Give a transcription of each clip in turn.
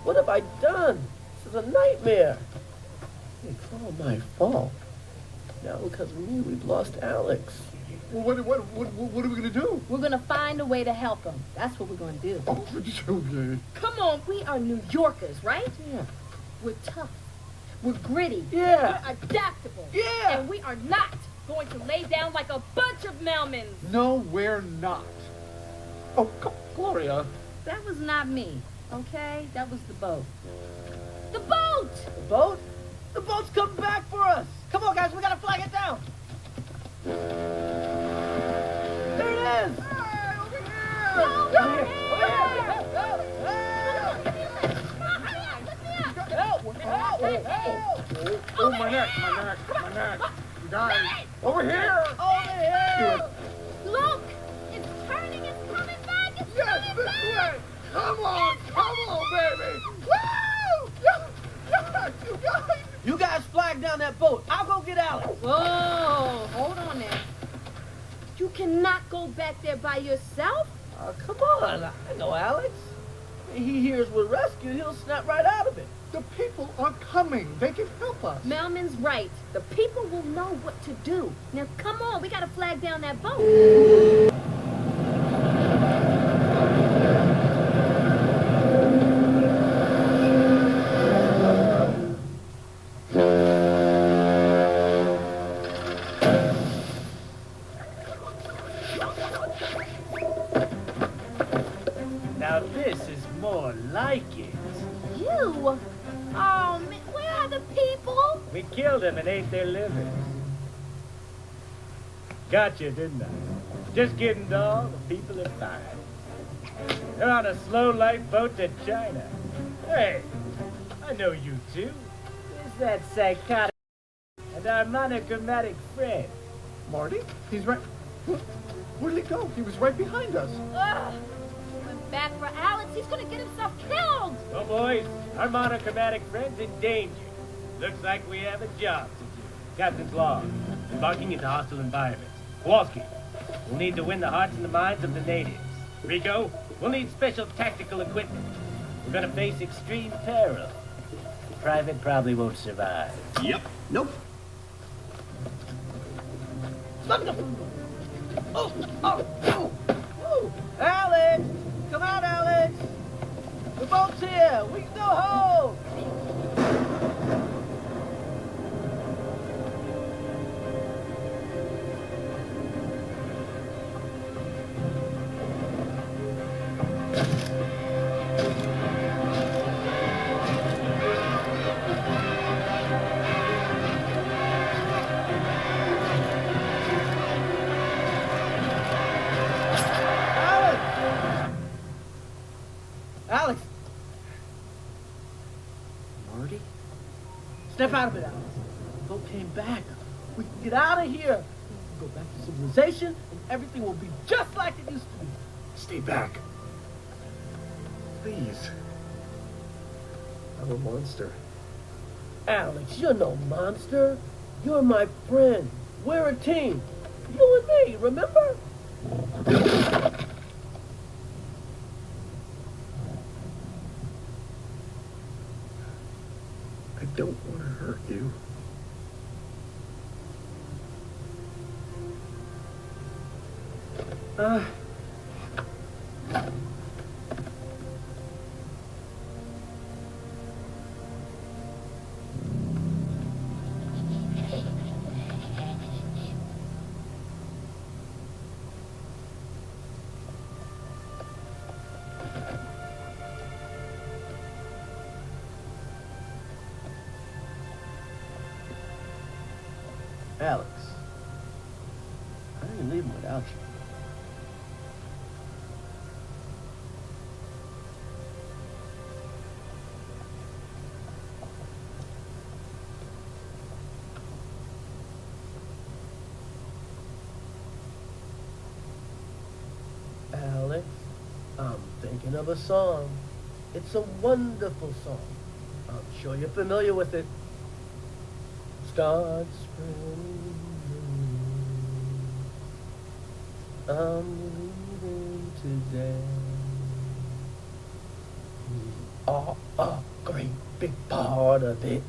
What have I done? This is a nightmare. It's all my fault. Now because of me, we've lost Alex. Well, what are we going to do? We're going to find a way to help him. That's what we're going to do. Oh, okay. Come on, we are New Yorkers, right? Yeah. We're tough. We're gritty. Yeah. We're adaptable. Yeah. And we are not going to lay down like a bunch of Melmans. No, we're not. Oh, come, Gloria. That was not me, okay? That was the boat. The boat! The boat? The boat's coming back for us. Come on, guys, we gotta flag it down. There it is. Hey, over here! No, Over here. Oh, my neck. You guys, over here! Over here. Look! It's turning, it's coming back, it's Yes, coming this back! way! Come on, baby! Woo! Yes, you guys! You guys flag down that boat. I'll go get Alex. Whoa, hold on there. You cannot go back there by yourself? Come on. I know Alex. He hears we're rescued, he'll snap right out of it. The people are coming. They can help us. Melman's right. The people will know what to do. Now, come on, we gotta flag down that boat. Now this is more like it. You? Oh, man, where are the people? We killed them and ate their livers. Gotcha, didn't I? Just kidding, doll. The people are fine. They're on a slow lifeboat to China. Hey, I know you two. There's that psychotic and our monochromatic friend. Marty? He's right. Where did he go? He was right behind us. Ugh. Went back for Alex. He's gonna get himself killed. Well, boys, our monochromatic friend's in danger. Looks like we have a job to do. Captain's log. Embarking into hostile environment. Kowalski, we'll need to win the hearts and the minds of the natives. Rico, we'll need special tactical equipment. We're gonna face extreme peril. Private probably won't survive. Yep. Nope. Oh. Alex! Come out, Alex! The boat's here! We can go home! Alex! Marty? Step out of it, Alex. The boat came back. We can get out of here. We can go back to civilization, and everything will be just like it used to be. Stay back. Please. I'm a monster. Alex, you're no monster. You're my friend. We're a team. You and me, remember? I don't want to hurt you. Alex, I ain't leaving without you. Alex, I'm thinking of a song. It's a wonderful song. I'm sure you're familiar with it. Start spring, I'm leaving today. are a great big part of it.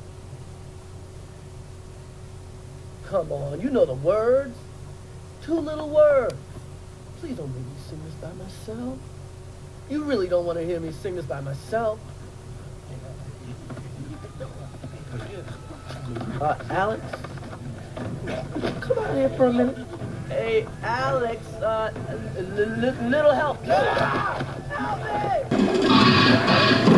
Come on, you know the words. 2 little words. Please don't make me sing this by myself. You really don't want to hear me sing this by myself. Alex? Come out here for a minute. Hey, Alex, little help. Help me!